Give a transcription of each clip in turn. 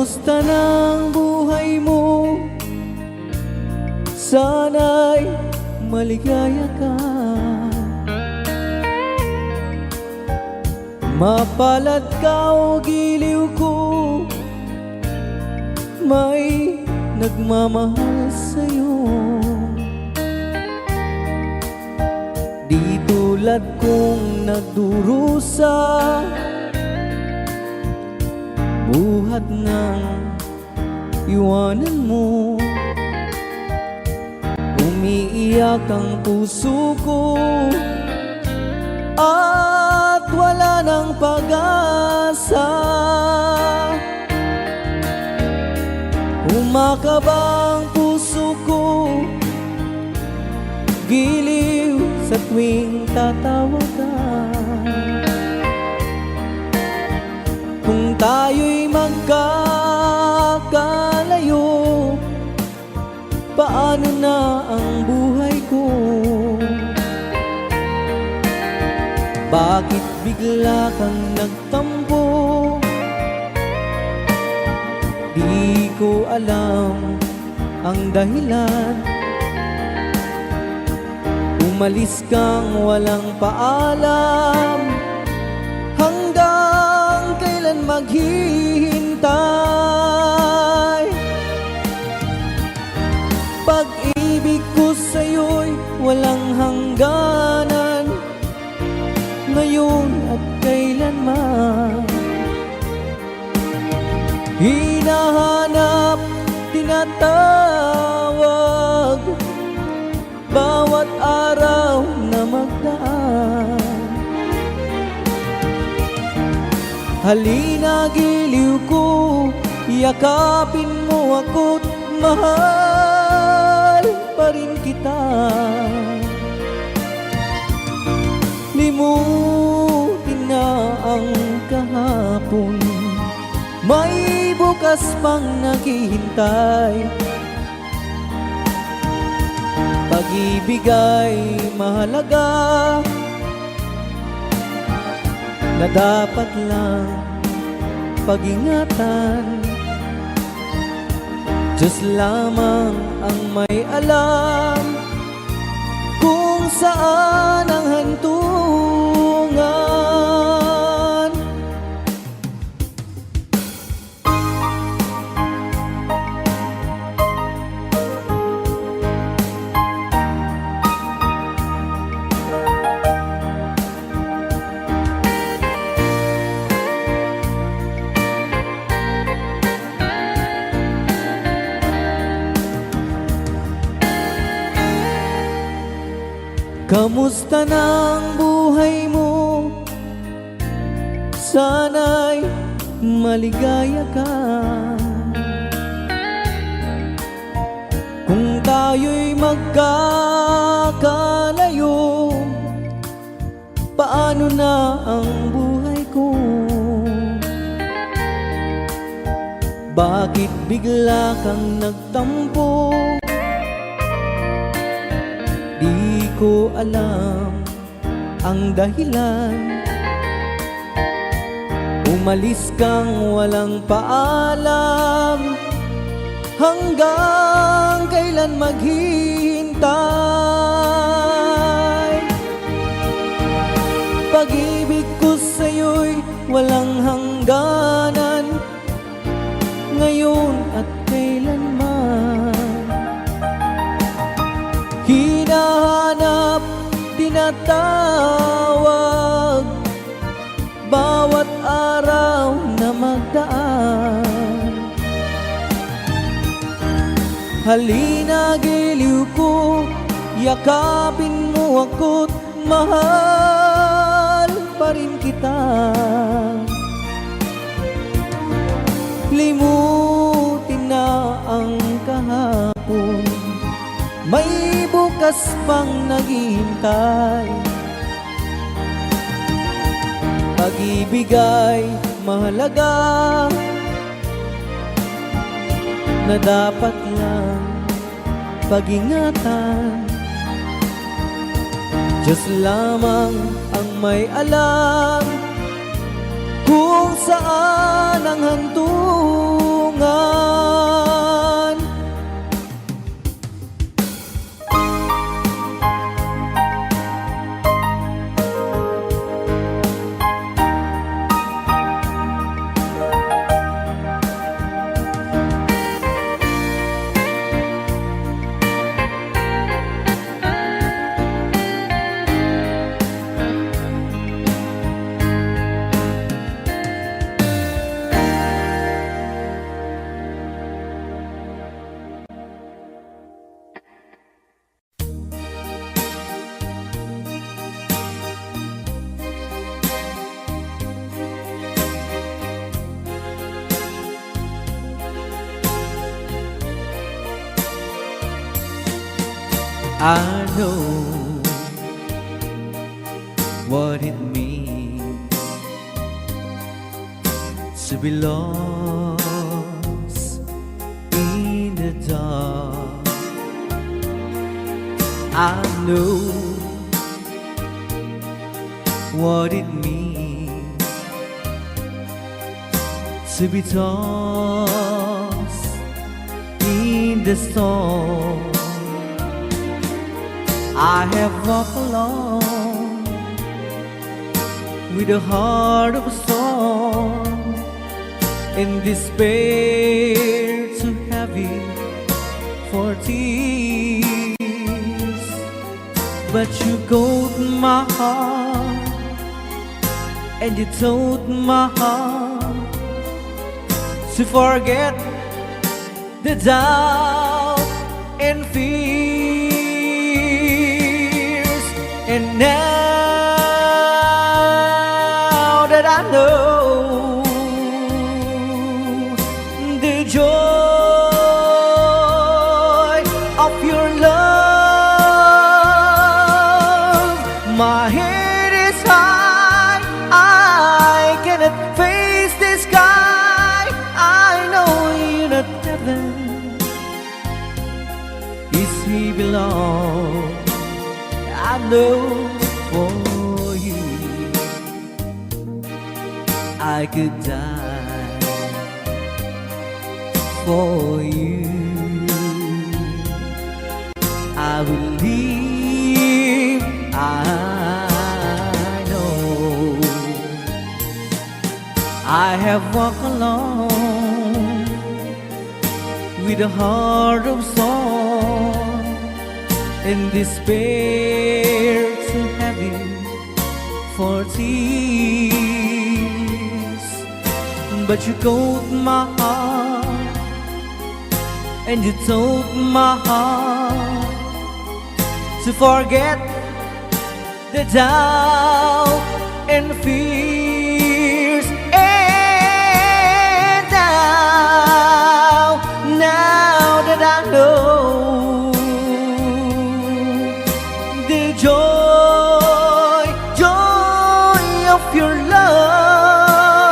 Kamusta ng buhay mo? Sana'y maligaya ka. Mapalad ka o giliw ko, may nagmamahal sa'yo. Di tulad kong nagdurusa, buhat ng iwanan mo. Umiiyak ang puso ko at wala ng pag-asa. Umakaba ang puso ko, giliw sa tuwing tatawag ka. Kung tayo'y magkakalayo, paano na ang buhay ko? Bakit bigla kang nagtampo? Di ko alam ang dahilan. Umalis kang walang paalam, hanggang kailan maghihintay? Pag-ibig ko sa'yo'y walang hangganan, ngayon at kailanman. Hinahanap, tinatawag, bawat araw na magdaan. Halina giliw ko, yakapin mo ako't mahal pa rin kita. Limutin na ang kahapon, may bukas pang naghihintay. Pag-ibig ay mahalaga, na dapat lang pag-ingatan. Diyos lamang ang may alam kung saan ang hantungan. Kamusta ng buhay mo? Sana'y maligaya ka. Kung tayo'y magkakalayo, paano na ang buhay ko? Bakit bigla kang nagtampo? Di ko alam ang dahilan. Umalis kang walang paalam, hanggang kailan maghihintay? Pag-ibig ko sa'yo'y walang hangganan, ngayon at kailanman. Hinahanap, tinatawag, bawat araw na magdaan. Halina giliw ko, yakapin mo ako't mahal pa rin kita. Limutin na ang kahapon, may bukas pang naghihintay. Pag-ibig ay mahalaga, na dapat lang pag-ingatan. Diyos lamang ang may alam kung saan ang hantungan. kailangan. I know what it means to be lost in the dark. I know what it means to be tossed in the storm. I have walked alone with a heart of stone, in despair too heavy for tears. But you caught my heart and you told my heart to forget the doubt and fear. And now that I know the joy of your love, my head is high, I cannot face the sky. I know you're not heaven, is he belong. I know for you I could die for you. I will live, I know. I have walked alone with a heart of stone, in despair too heavy for tears. But you caught my heart and you told my heart to forget the doubt and fears. And now that I know the joy of your love,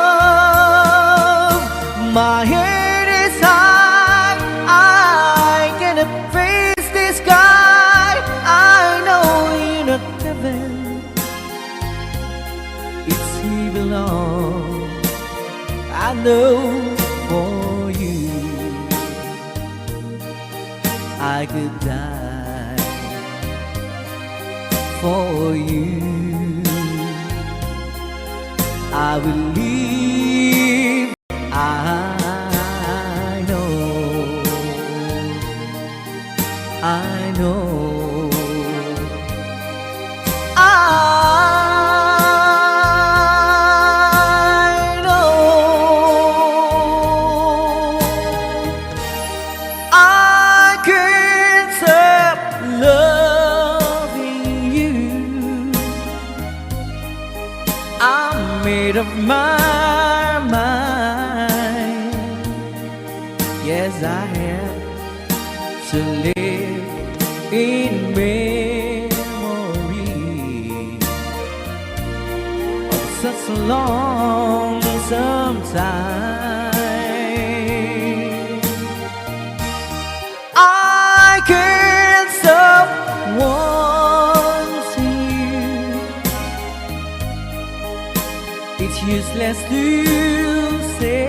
my head is high, I cannot face the sky. I know you're not heaven, it's he belong. I know for you I could die for you. I will live, I know, I know, I know. I can't stop loving you. I'm made up my mind. Yes, I have to live in memory of such a lonesome time. I can't stop wanting you. It's useless to say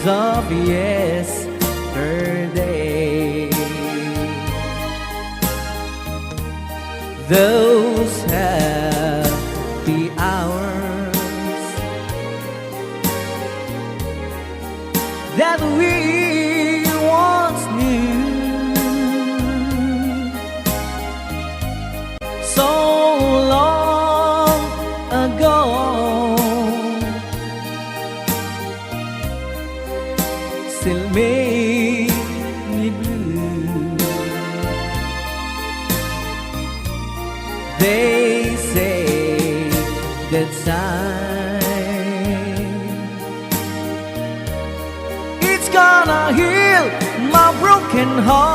of yesterday. Those happy hours that we once knew, so long ago, still make me blue. They say that time it's gonna heal my broken heart.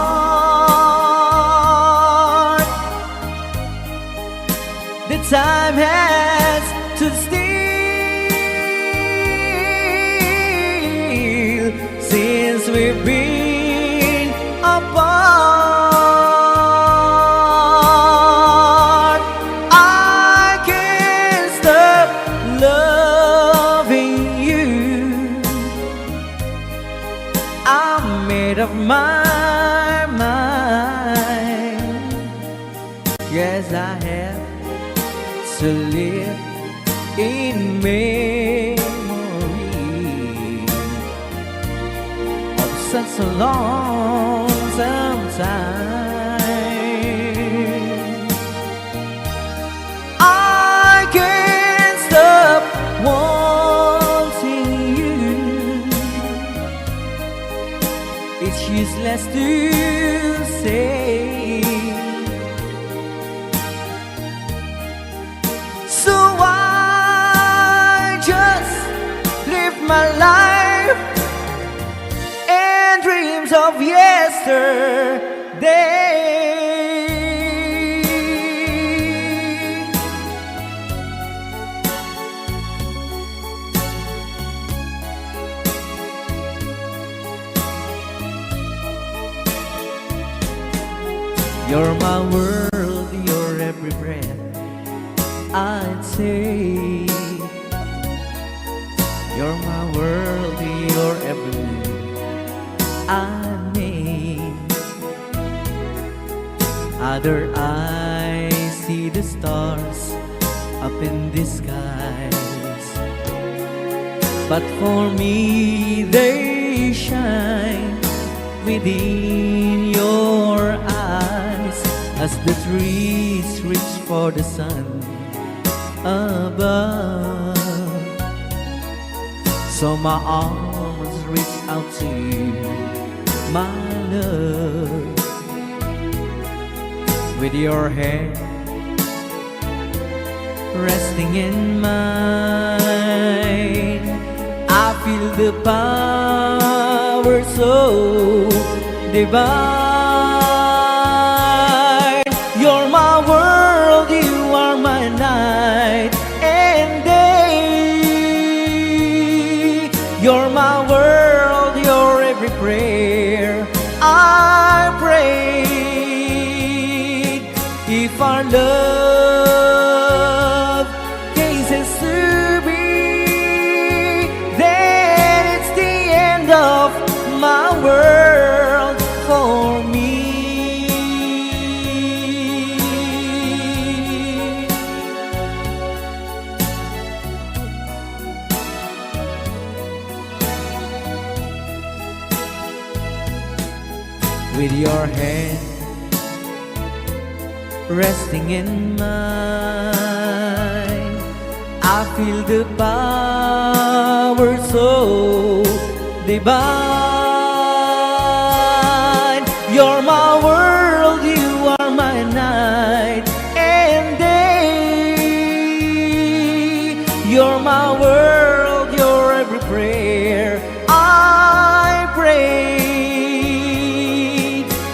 The time has to steal since we've been apart. I can't stop loving you. I'm made up my mind. Yes, I have to live in memory of such a lonesome time. I can't stop wanting you. It's useless to say. So I just live my life and dreams of yesterday. You're my world, your every breath I'd say. You're my world, your every move I make. Other eyes see the stars up in the skies, but for me they shine within your eyes as the trees reach for the sun above. So my arms reach out to you, my love. With your hand resting in mine, I feel the power so divine. You're my world, you are my night and day. You're my world, your every prayer I prayed. If our love cases to be, then it's the end of my world for me. With your hand resting in mine, I feel the power so divine. You're my world, you are my night and day. You're my world, your every prayer I pray.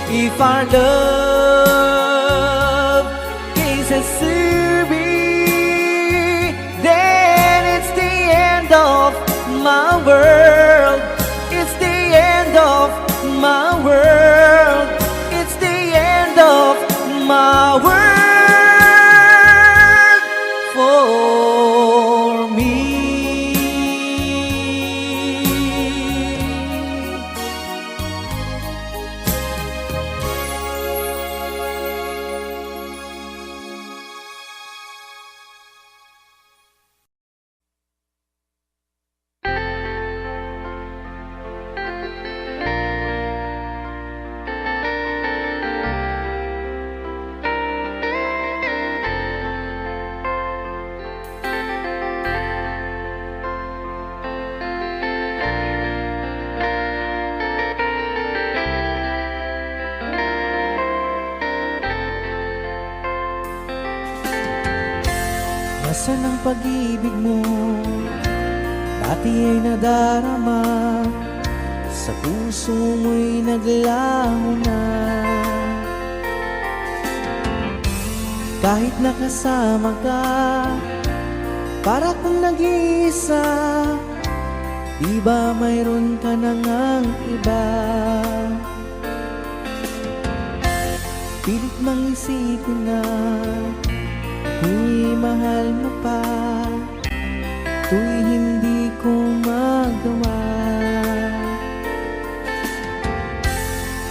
If our love cases to be, then it's the end of my world. It's the end of my world. It's the end of my world for me. Nasaan ang pag-ibig mo? Dati ay nadarama, sa puso mo'y naglaho na. Kahit nakasama ka, para kung nag-iisa, di ba mayroon ka na ngang iba? Pilit mang isipin na kung mahal mo pa, to'y hindi ko magawa.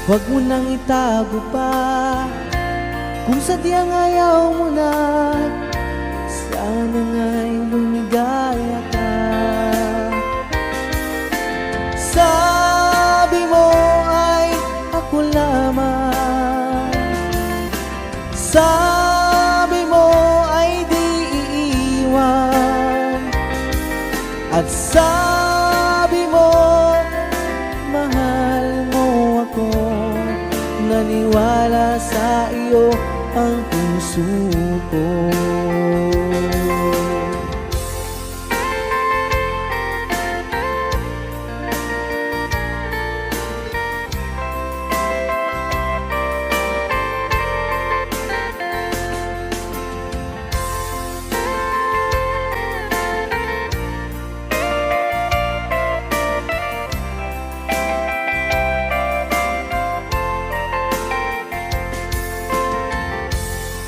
Huwag mo nang itago pa, kung sadyang ayaw mo na, sana nga'y lumigaya ka. Sabi mo ay ako lamang, sabi mo ay di iiwan, at sabi mo mahal mo ako. Naniwala sa iyo ang puso ko.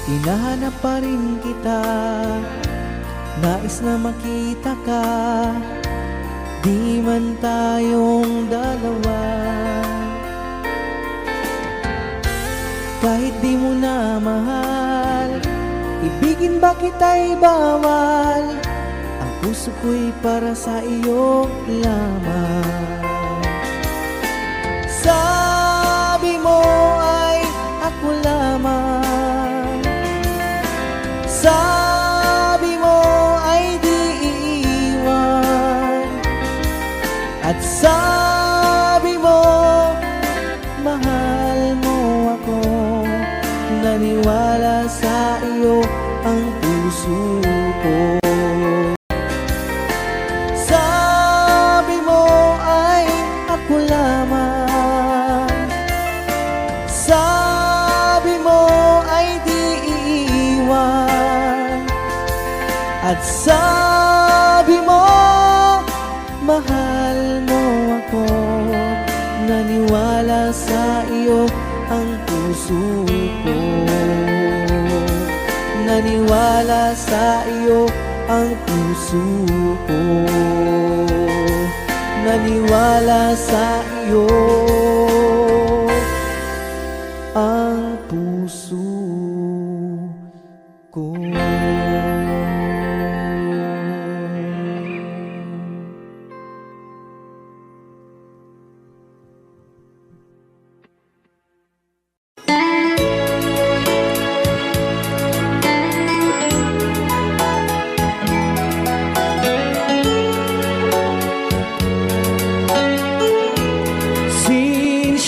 Hinahanap pa rin kita, nais na makita ka, di man tayong dalawa. Kahit di mo na mahal, ibigin ba kita'y bawal? Ang puso ko'y para sa iyo lamang. Sabi mo ay ako lamang, sabi mo ay di iiwan, at sabi mo mahal mo ako. Naniwala sa iyo ang puso ko. Sabi mo ay ako lamang, sabi mo ay di iiwan, at sabi mo mahal mo ako. Naniwala sa iyo ang puso ko. Naniwala sa iyo ang puso ko. Naniwala sa iyo ang puso ko. Since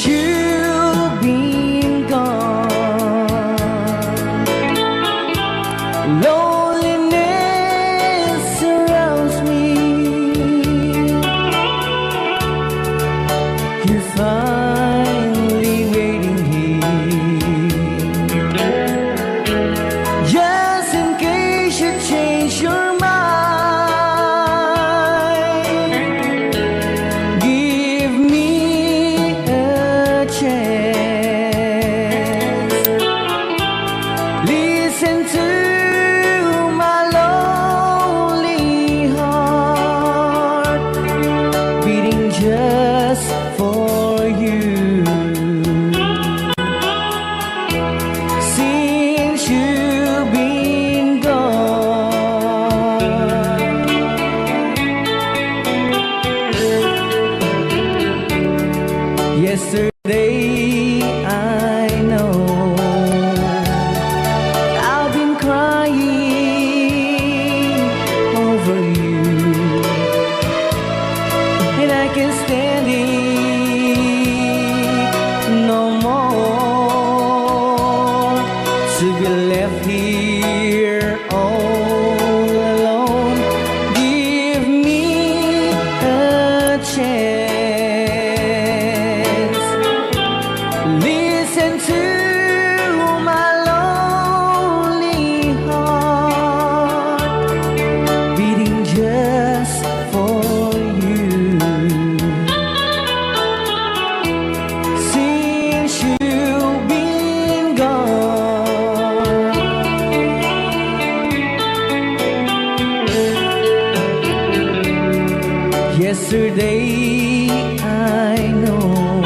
Yesterday I know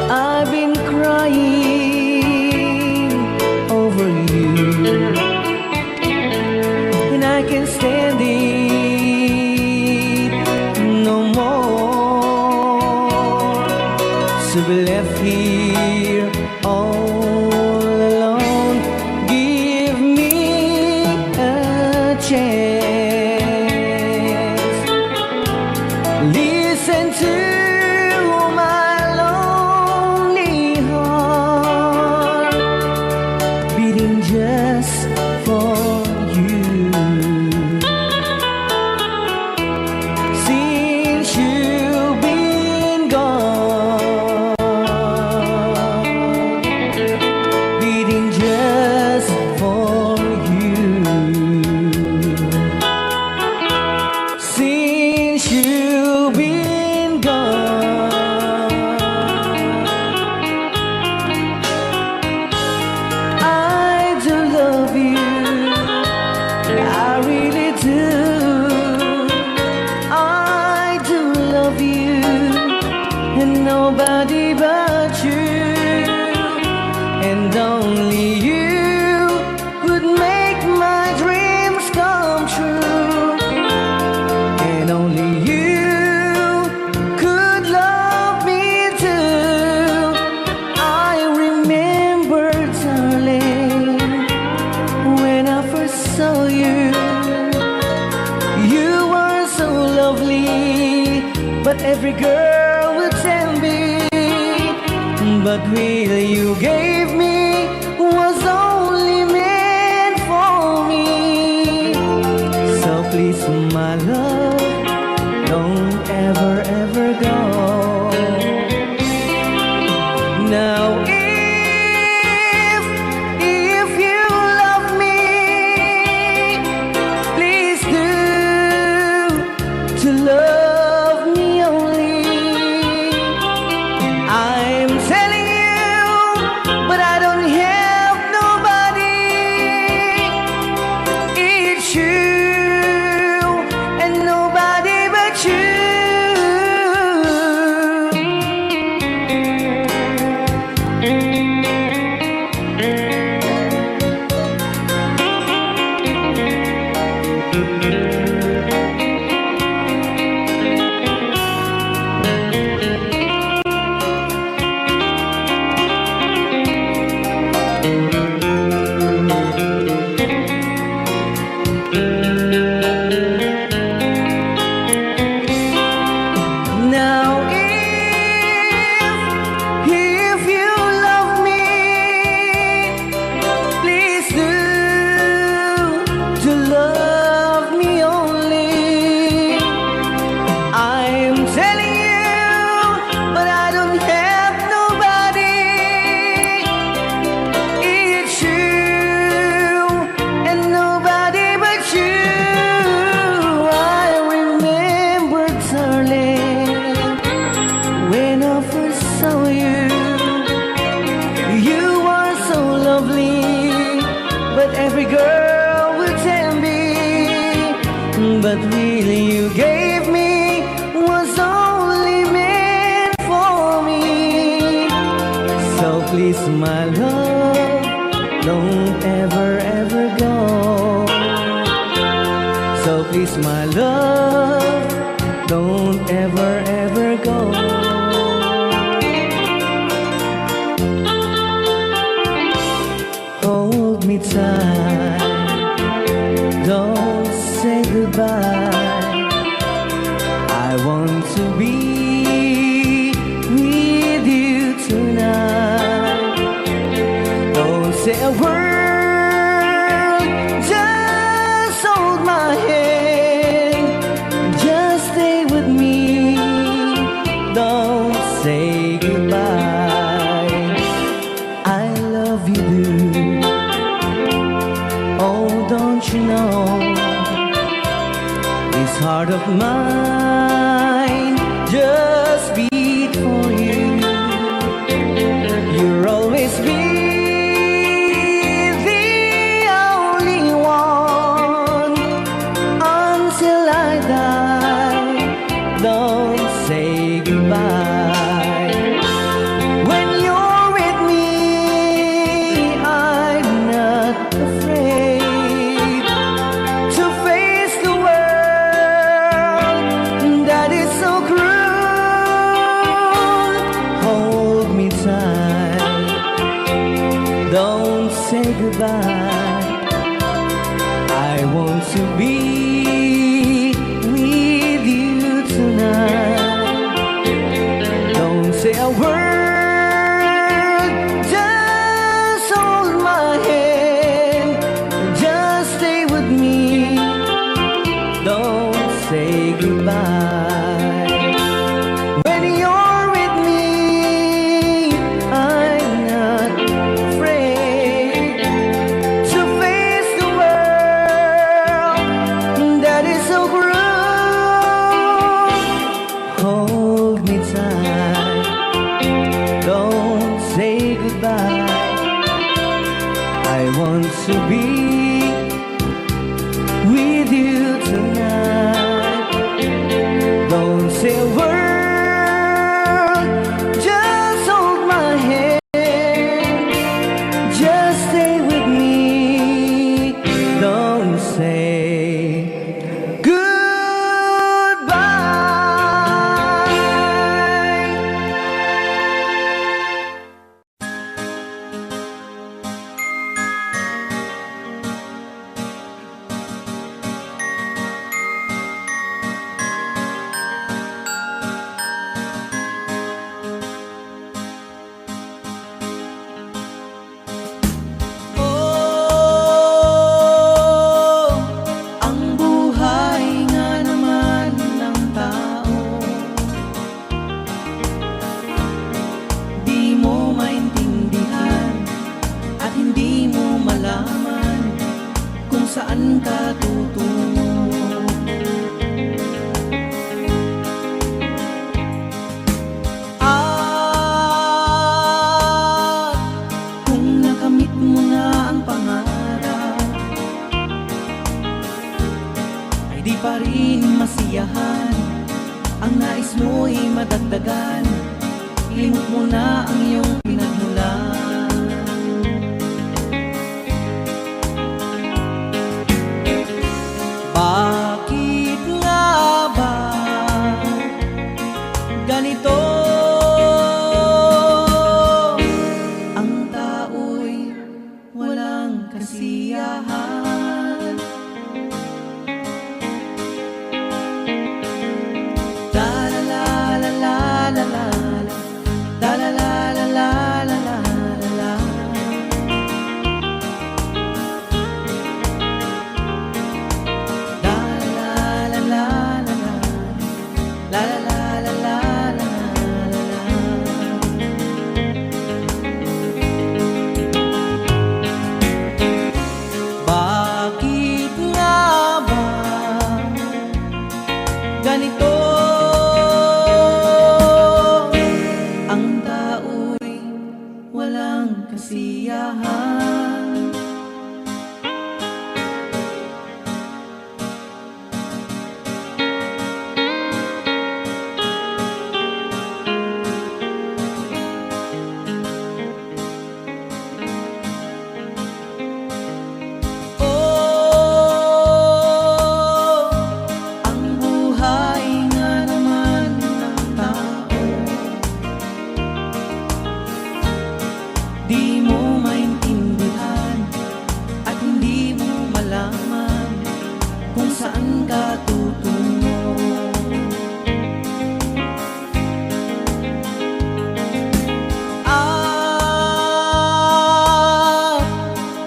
I've been crying over you, and I can't stand it no more. To be left here all alone, give me a chance. Listen to my lonely heart beating just for you. Since you've been gone, beating just for you. Since you've been gone, I do love you, I really do. I do love you, and nobody but you, and only you could make my dreams come true, and only you could love me too. I remember, darling, when I first saw you, you were so lovely, but every girl would tell me, but will you gave me was only meant for me. So please, my love, don't ever, ever go. Now if you love me, please do to love me only. I'm telling you, but I don't have nobody. It's you and nobody but you. Now if you love me, please do to love me only. I'm telling you, but I don't have nobody. It's you and nobody but you. I remember, darling, when I first saw you, you were so lovely, but every girl would tell me, but really you gave me was only meant for me. So please, my love, don't ever, ever go. So please, my love, don't ever, ever go. Hold me tight, don't say goodbye. I want to be with you tonight. Don't say a word, just hold my hand, just stay with me. Don't say goodbye. I love you, dude. Oh, don't you know, this heart of mine just beat for you. You'll always be the only one until I die. want to be with you tonight. Don't say a word, just hold my hand, just stay with me. Don't say goodbye. When you're with me, I'm not afraid to face the world that is so cruel. Hold me tight, don't say goodbye. I want to be with you tonight. Don't say a word, just hold my hand, just stay with me. Don't say goodbye. Oh, ang buhay nga naman ng tao, di mo maintindihan at hindi mo malaman kung saan ka tutungo. At kung nakamit mo na ang pangarap, ay di pa rin masiyahan. Ang nais mo'y madagdagan, limot mo na ang iyong pinagmulan. Bakit nga ba ganito? Ang tao'y walang kasiyahan. La la la la la la la la la la la la la la la. La la la la la la la la la la la la. Bakit nga ba ganito? Ang tao'y walang kasiyahan. Oh, ang buhay nga naman ng tao, di mo maintindihan at hindi mo malaman kung saan ka tutungo. At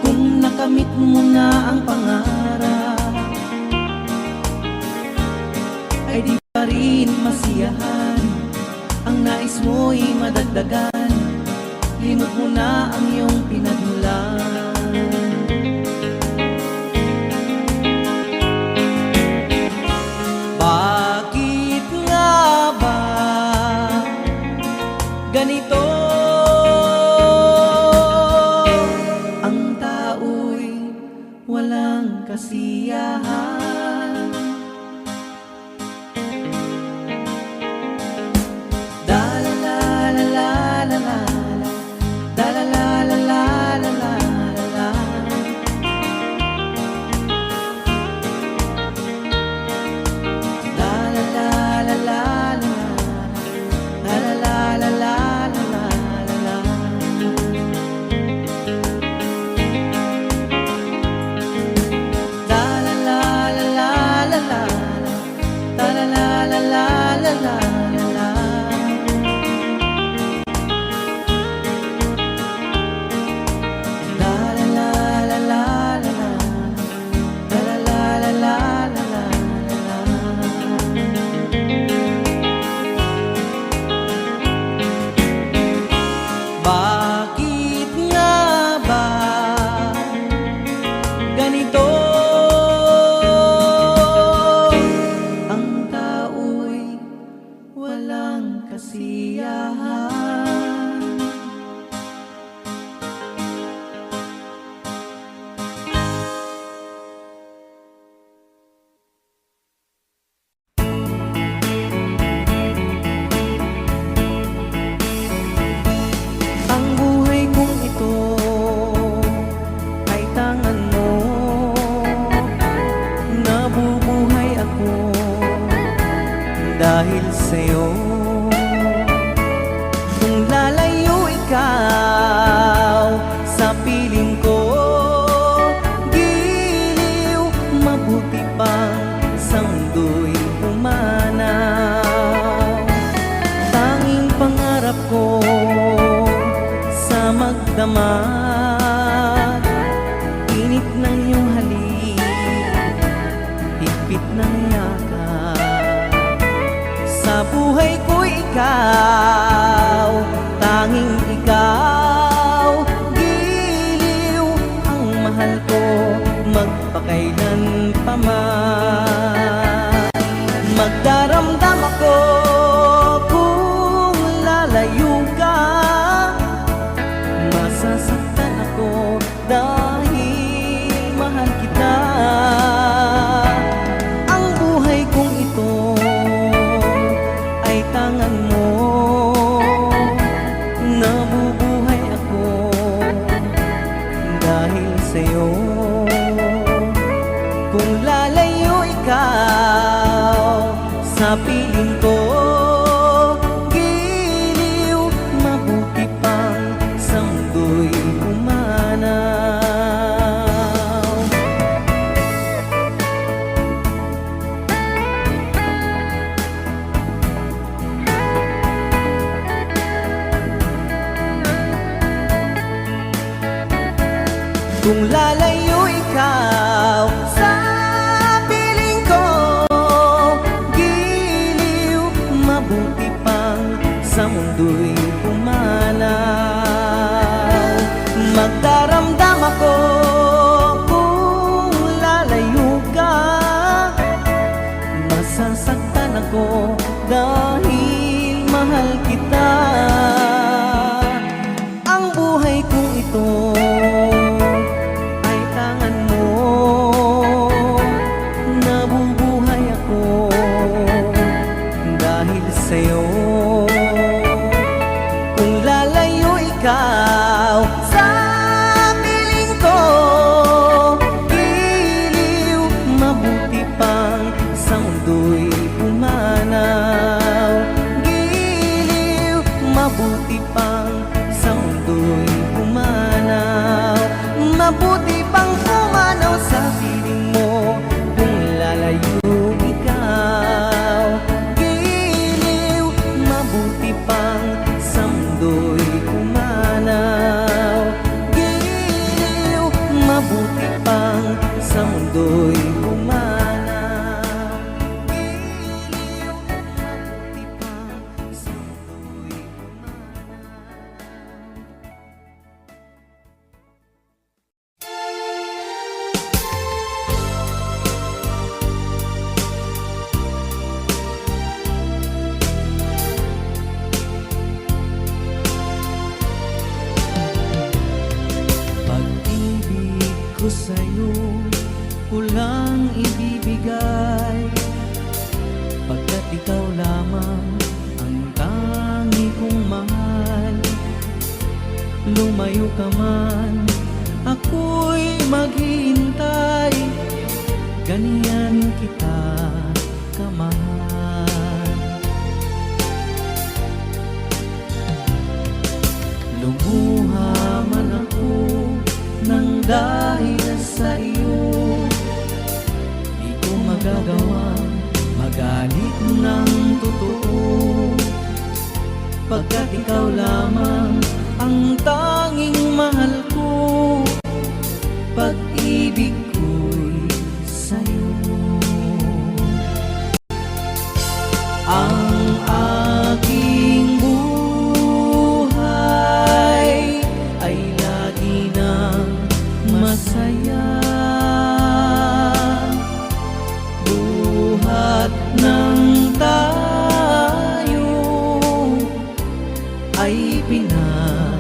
kung nakamit mo na ang pangarap, ay di pa rin masiyahan. Ang nais mo'y madagdagan, limot mo na ang iyong pinagmulan. Bakit nga ba ganito? Ang tao'y walang kasiyahan. La la la la la la la la la la la la la la la. La la la la la la la la la la la la la. La la damdaman. Init ng iyong halik, higpit ng yakap. Sa buhay ko ikaw, tanging ikaw. Giliw ang mahal ko, magpakailan pa man. Magdaramdam ako kung lalayo ka. Masasaktan ako dahil mahal kita. Ang buhay kong ito ay tangan mo. Nabubuhay ako dahil sa'yo. Kung lalayo ikaw sa piling ko, giliw, mabuti pang sa mundo'y pumanaw. Kung lalayo ikaw sa piling ko, giliw, mabuti pang sa mundo'y pumanaw. Magdaramdam ako kung lalayo ka. Masasaktan ako dahil mahal kita. Ang buhay kong ito ay tangan mo. Nabubuhay ako dahil sa'yo. Kung lalayo ikaw sa piling ko, giliw, mabuti pang sa mundo'y pumanaw. Giliw, mabuti pang sa mundo'y pumanaw. Mabuti pang pumanaw sa piling mo kung lalayo ikaw. Giliw, mabuti pang sa mundo'y pumanaw. Giliw, mabuti pang sa mundo'y pumanaw. Giliw, mabuti pang sa mundo'y pag-ibig ko sa'yo, kulang ibibigay, pagkat ikaw lamang ang tangi kong mahal. Lumayo ka man, ako'y maghihintay, ganyan kita kamahal. Lumuha man ako nang dahil sa iyo, di ko magagawang magalit ng totoo, pagkat ikaw lamang ang tanging mahal ko. Pag-ibig ko'y sa'yo. Ang aking buhay ay lagi nang masaya. Buhat ng tayo ay pinag-isa.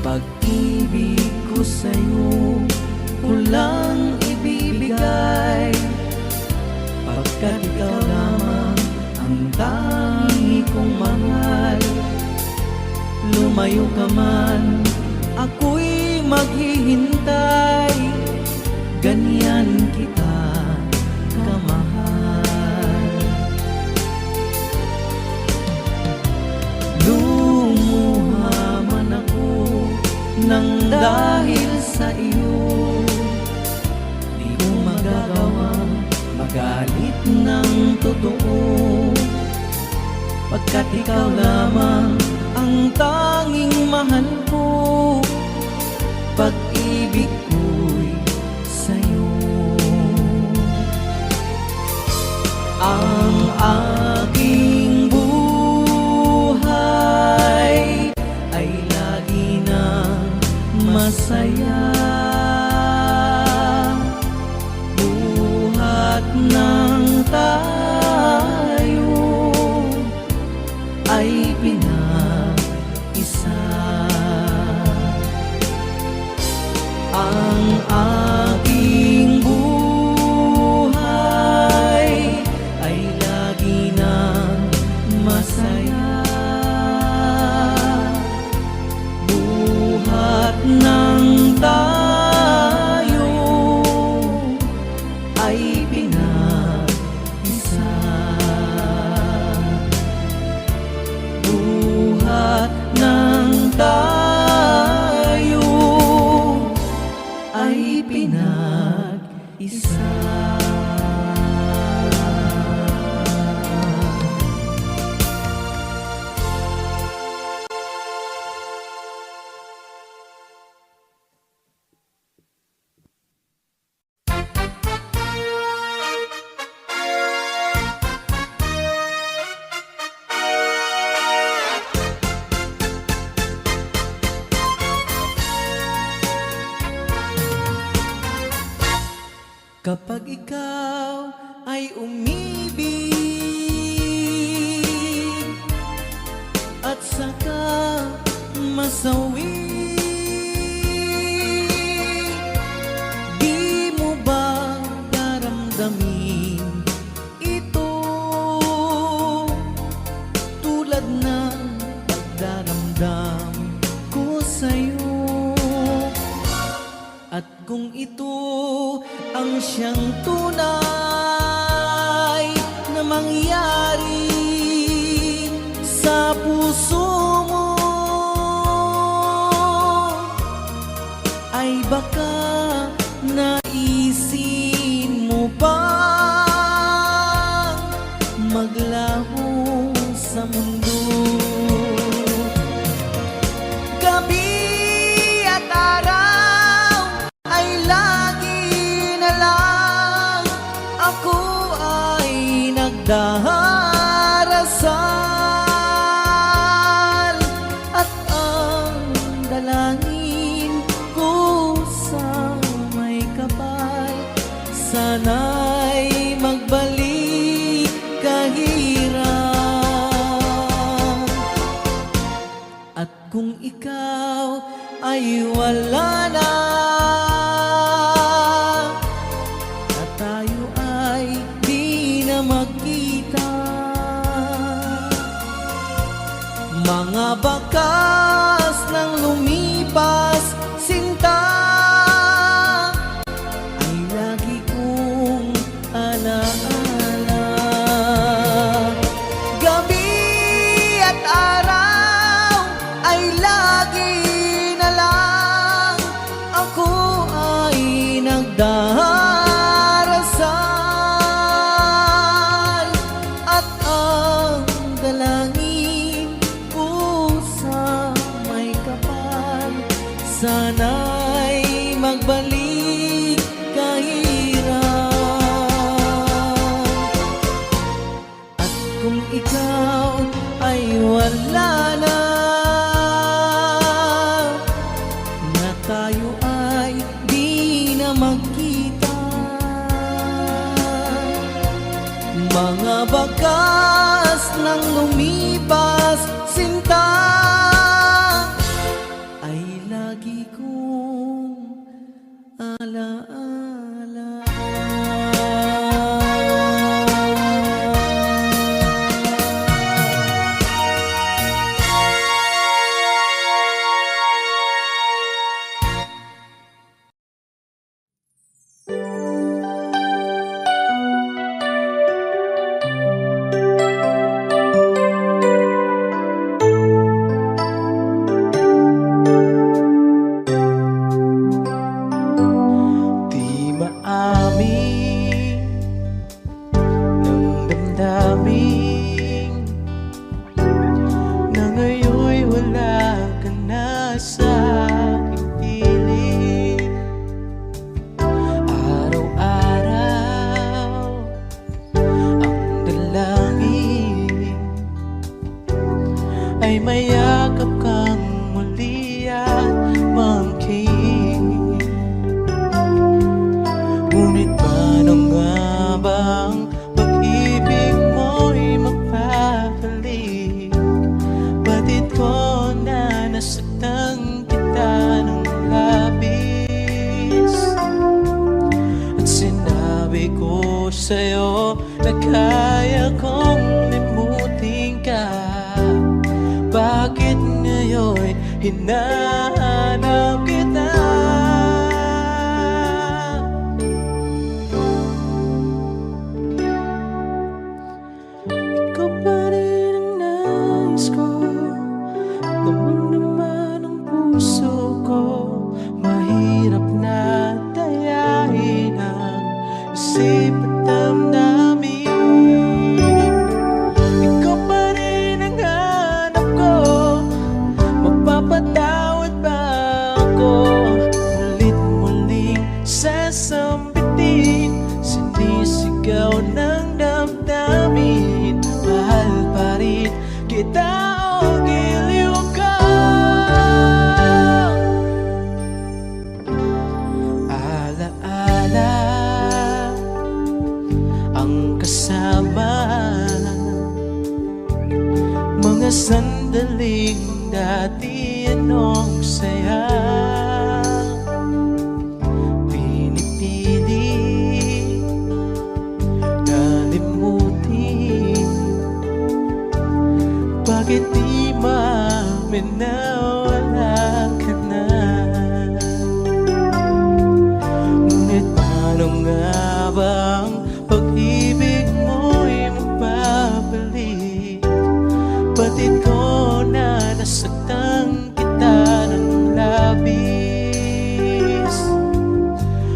Pag-ibig ko sa'yo, kulang ibibigay, pagkat ikaw lamang ang tangi kong mahal. lumayo ka man, ako'y maghihintay. Ganyan kita kamahal. Lumuha man ako nang dahil sa iyo, di ko magagawang magalit ng totoo, pagkat ikaw lamang ang tanging mahal ko. Pag-ibig ko'y sa'yo. Ang aking buhay ay lagi nang masaya. Buhat ng tayo ay pinag-isa. Ang aking buhay ay lagi nang masaya. Buhat ng tayo ay pinag-isa. Buhat ng tayo ay pinag-isa. Kapag ikaw ay umibig at saka masawi, di mo ba daramdamin ito tulad ng pagdaramdam ko sa'yo? At kung ito ang siyang tunay na mangyari sa puso mo, ay baka naisin mo bang maglaho sa mundo? Gabi at araw ay lagi na lang ako ay nagdarasal, at ang dalangin ko sa may kapal, sana'y magbalik kahirap. At kung ikaw ay wala na, at tayo ay di na magkita, mga bakas ng lumipas sinta ay lagi kong alaala. Gabi at araw ay lagi na lang ako ay nagdarasal, at ang dalangin ko sa may kapal, sana'y magbalik kahirap. At kung ikaw ay wala na, na tayo ay di na magkita, mga bakas ng lumipas sinta ay lagi kong alaala. Ngunit paano nga bang pag-ibig mo'y magpapalik? Batid ko na nasaktan kita ng labis, at sinabi ko sa'yo na kaya kong limutin ka. Bakit ngayon hinahanap kita? Ikaw pa rin ang nais ko, damang-dama ng puso ko. Mahirap na dayain ang isip at damdamin. Ikaw pa rin ang hanap ko, magpapatawad ba ako? Ulit-muling sasambitin, sinisigaw ng damdamin. Mahal pa rin kita o giliw ka. Alaala ang kasama, mga sandaling dati anong saya. Pinipili na limutin, bakit di maamin na wala ka na? Ngunit paano nga bang pag-ibig mo'y magpapalik? Batid ko na nasaktan kita ng labis,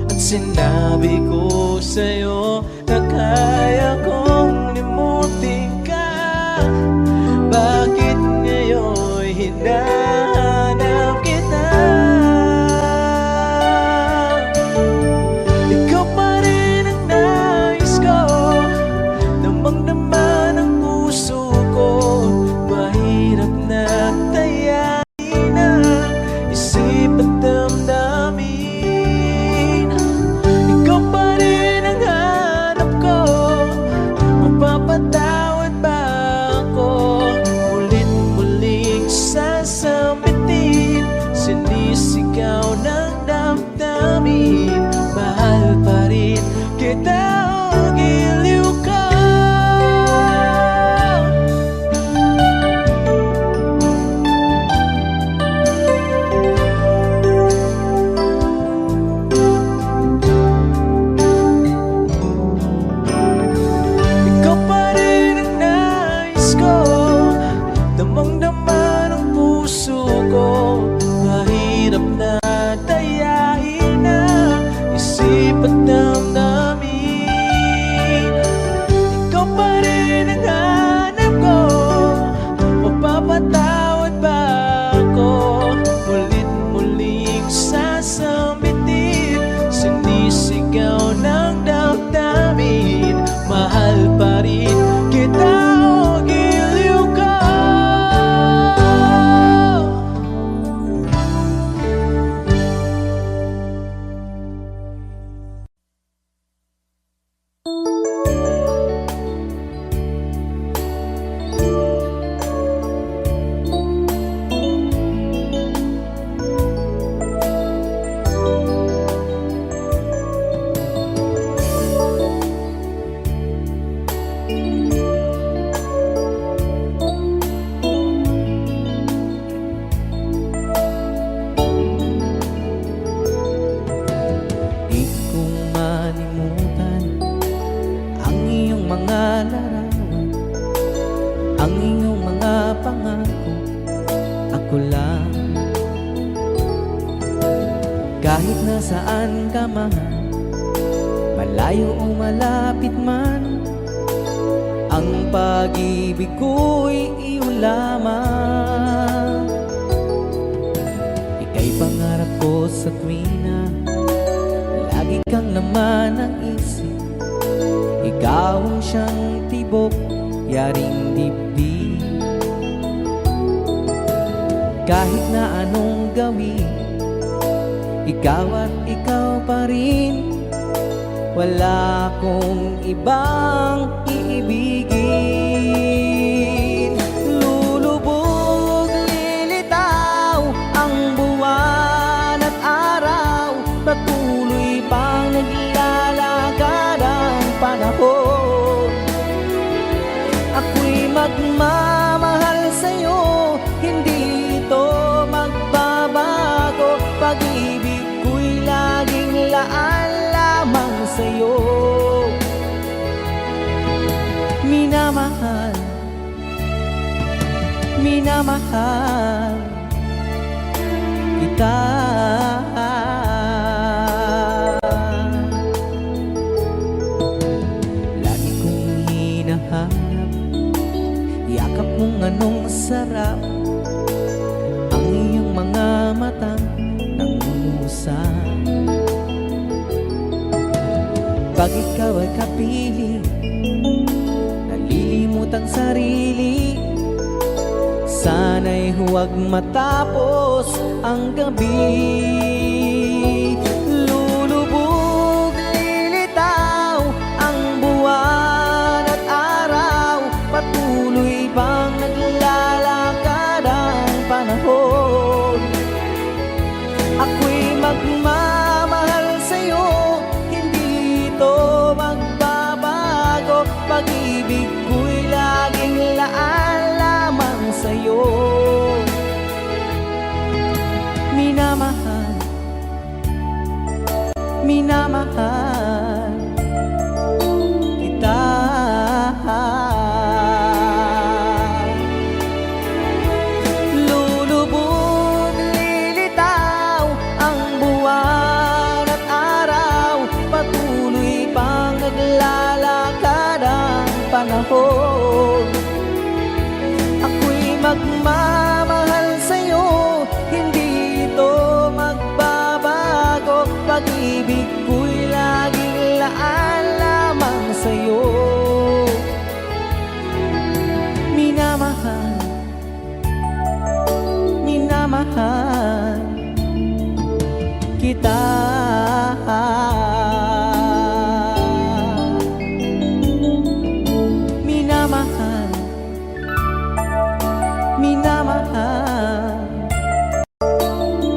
at sinabi ko sa'yo na kaya kong limutin ka. Bakit ngayon hinahanap kita? Ikaw pa rin ang nais ko, damang-dama ng puso ko. Mahirap na tayain ang isip at damdamin. Ikaw pa rin ang hanap ko, magpapatawad ba ako? Ulit-muling sasambitin, sinisigaw ng damdamin. Mahal pa rin kita o giliw ka. Ikaw pa rin ang nais ko, damang-dama ng puso ko. Mahirap na tayain ang isip at damdamin. Ikaw pa rin ang hanap ko, mapapatawad ba ako? Ulit-muling sasambitin, sinisigaw ng damdamin. Mahal pa rin kita o giliw ka. Di ko manimutan ang iyong mga larawan, ang iyong mga pangako. Ako lang, kahit nasaan ka man, malayo o malapit man, ang pag-ibig ko'y iyo lamang. Ika'y pangarap ko sa tuwina, lagi kang laman ng isip. Ikaw ang siyang tibok, yaring dibdib. Kahit na anong gawin, ikaw at ikaw pa rin. wala kong ibang iibigin. Lulubog, lilitaw ang buwan at araw, patuloy pang naglalakad ang panahon. Ako'y magmamahal sa'yo, hindi ito magbabago. Pag-ibig ko'y laging laan lamang sa'yo. Minamahal, minamahal kita. Lagi kong hinahanap yakap mong anong sarap, ang iyong mga matang nangungusap. Pag ikaw ay kapiling, nalilimot ang sarili. Sana'y huwag matapos ang gabi. Lulubog, lilitaw ang buwan at araw, patuloy bang naglalakad ang panahon. Ako'y magmamahal sa'yo, hindi ito magbabago. Pag-ibig ko'y laging laan lamang sa'yo. Minamahal, minamahal kita. Lulubog, lilitaw ang buwan at araw, patuloy pang naglalakad ang panahon. Ako'y magmamahal sa'yo, hindi ito magbabago. Pag-ibig ko'y laging laan lamang sa'yo. Minamahal, minamahal kita. Minamahal, minamahal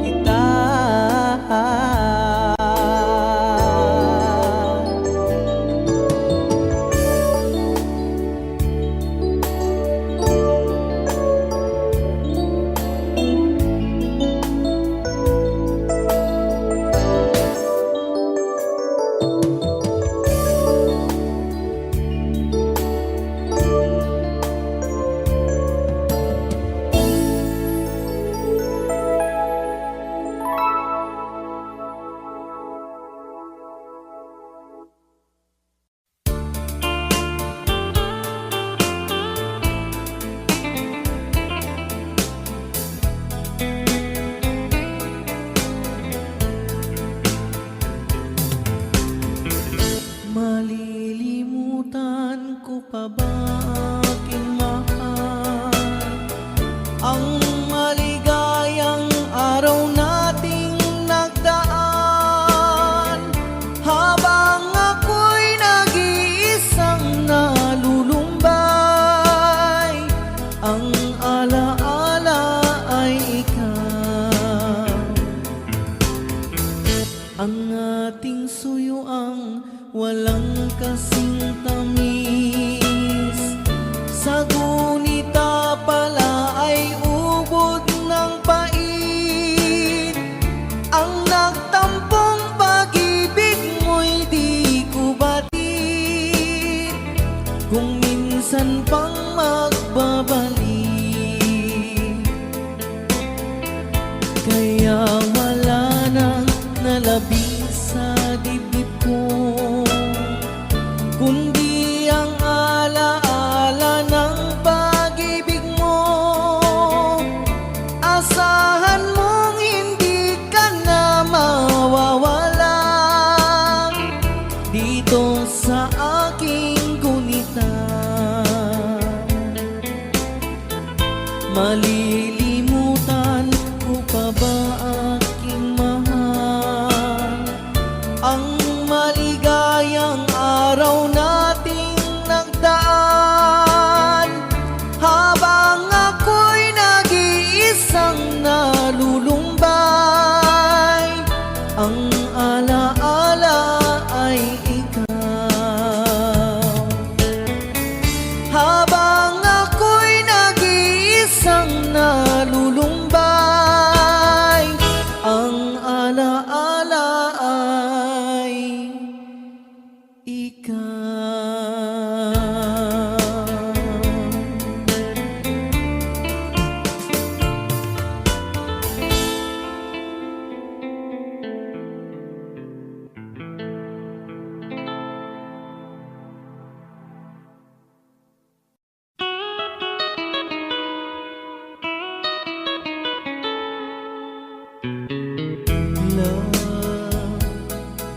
kita. Malilimutan ko pa ba aking mahal, ang maligayang araw nating nagdaan, habang ako'y nag-iisang nalulumbay. Ang alaala ay ikaw, ang ating suyuang walang kasing tamis. Sa gunita pala ay ubod ng pait. Ang nagtampong pag-ibig mo'y di ko batid, kung minsan pang magbabalik. Kaya wala nang nalabing sa dibdib ko, kundi ang alaala ng pag-ibig mo. Asahan mong hindi ka na mawawala dito sa aking gunita. Malilimutan ko pa ba aking mahal, ang maligaya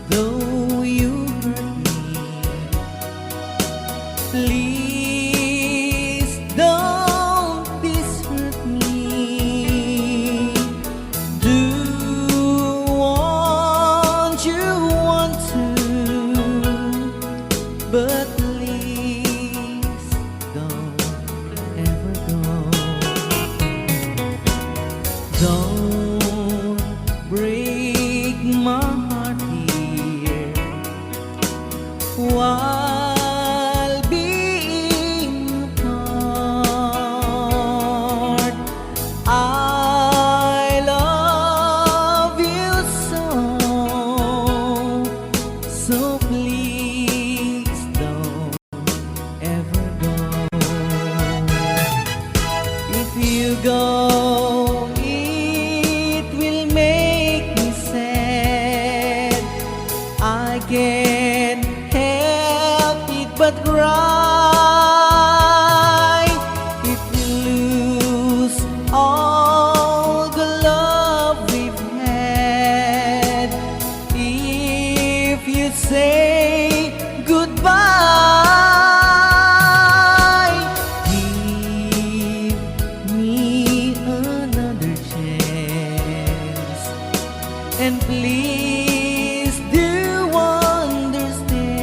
though you hurt me. Please don't desert me. Do want you want to, but please don't ever go. Don't break my heart here while being apart. I love you so please don't ever go. If you go, it will make me sad. I can't help it but cry. If we lose all the love we've had, if you say goodbye, give me another chance, and please do understand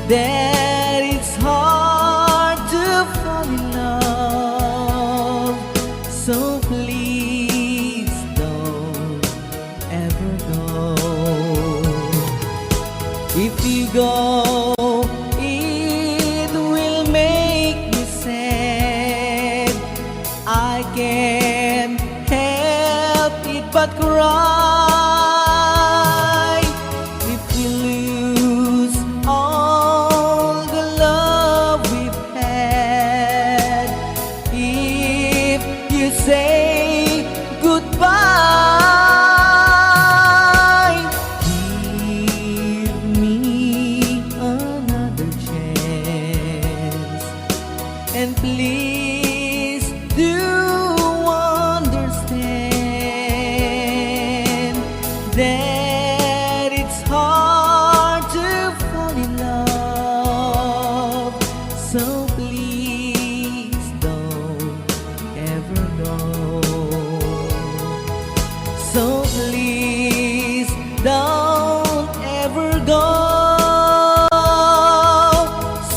that it's hard to fall in love. So please don't ever go. If you go, it will make me sad. I can't help it but cry. If we lose all the love we've had, if you say goodbye, give me another chance, and please do understand that it's hard to fall in love. So please don't ever go. So please don't ever go.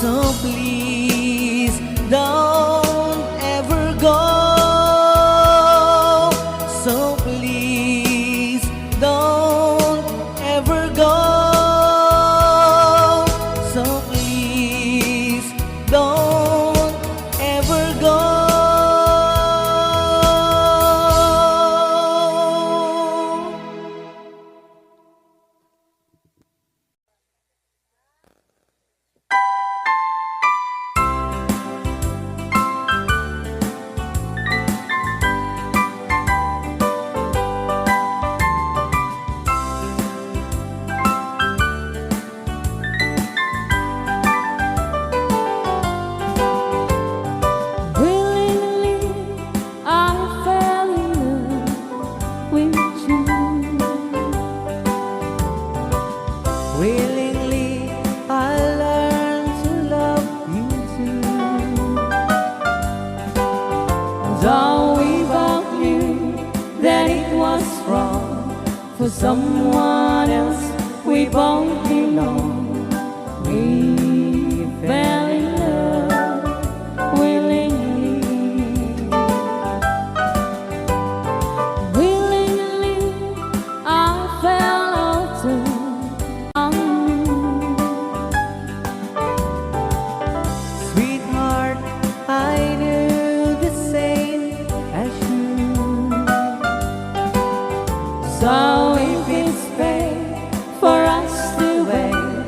So please don't ever go. So please don't ever go. So please don't ever go. Willingly, I fell in love with you. Willingly, I learned to love you too. Though we both knew that it was wrong for someone else, we both belong. We fell in love willingly. Willingly, I fell also on you. Sweetheart, I knew the same as you. So if it's fair for us to wait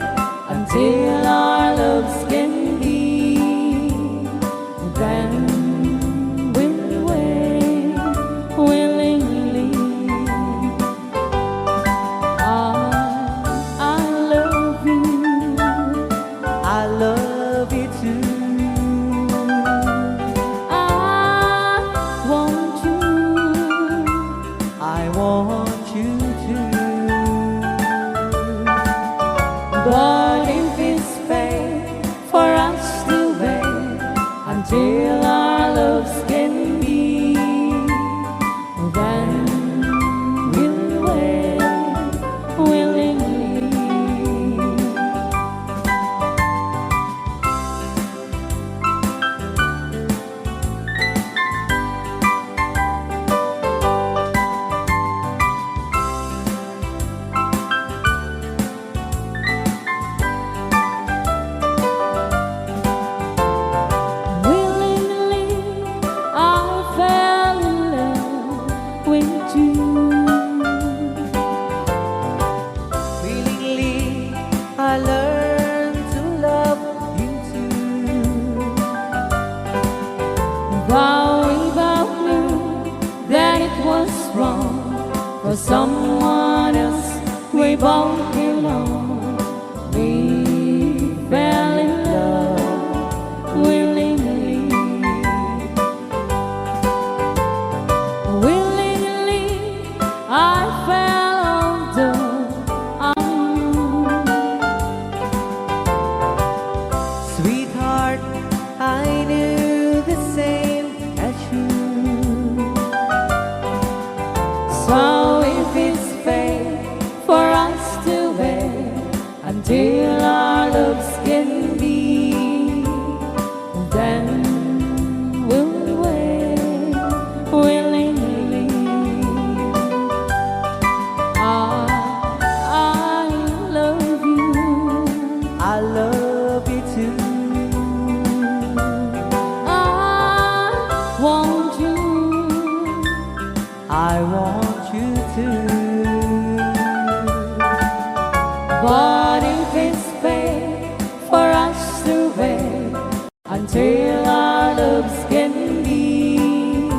until our loves can be, then we'll wait willingly. I love you. I love you too. I want you. I want you. someone else. We both belong. We fell in love willingly. Willingly, I fell under on you. Sweetheart, I knew the same as you. So if it's fate for us to wait until our loves can be, then we'll wait willingly. I love you. I love you too. I want you. I want you to. But if it's fate for us to wait until our loves can be,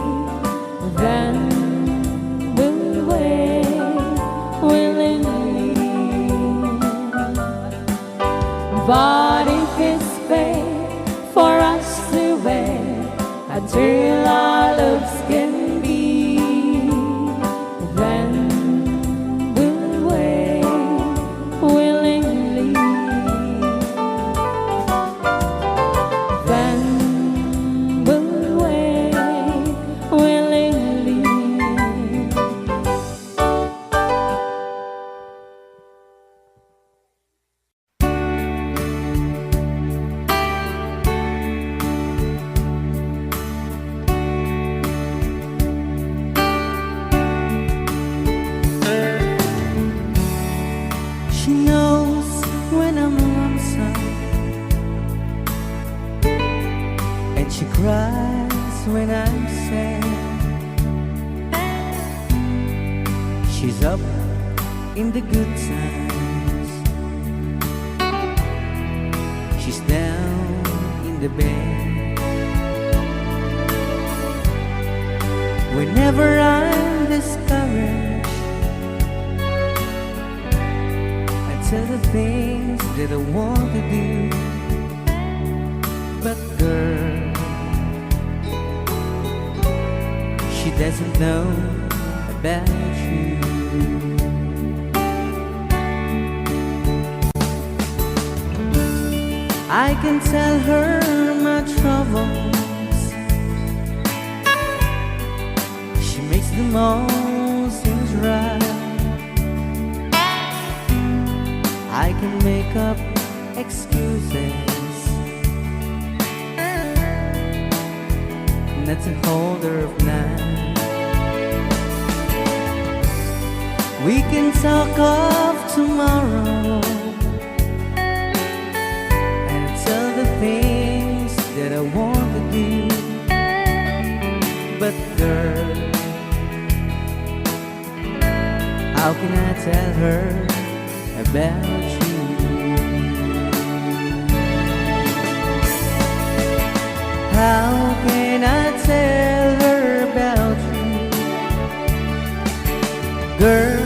then we'll wait willingly. But if it's fate for us to wait until our loves can be, then we'll wait willingly. Then we'll wait willingly. She knows when I'm lonesome, and she cries when I'm sad. She's up in the good times, she's down in the bed. Whenever I'm discouraged, tell the things that I want to do. But girl, she doesn't know about you. I can tell her my troubles, she makes them all seem right. I can make up excuses not to hold her of night. We can talk of tomorrow and tell the things that I want to do. But girl, how can I tell her about you? How can I tell her about you? Girl,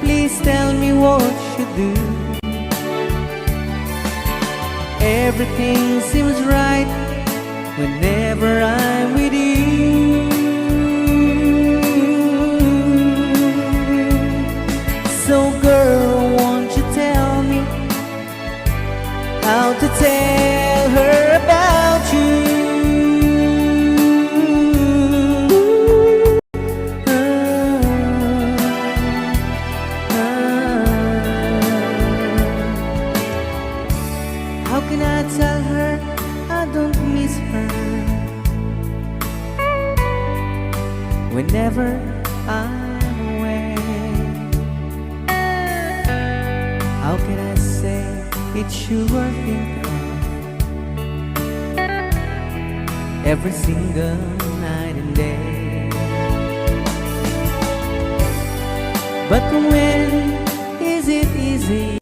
please tell me what you do. Everything seems right whenever I'm with you. So girl, won't you tell me how to tell her about you? How can I tell her I don't miss her whenever I'm away? How can I say it's you I think of every single night and day? But when is it easy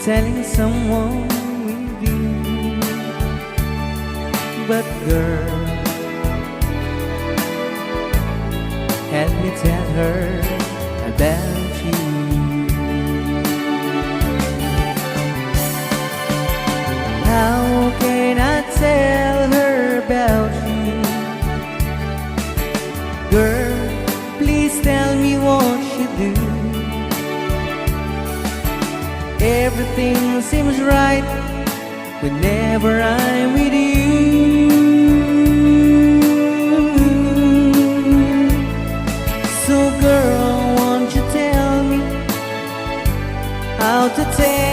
telling someone with you? But girl, Help me tell her about you. How can I tell her about you? Girl, please tell me what you do. Everything seems right whenever I'm with you. So girl, won't you tell me how to take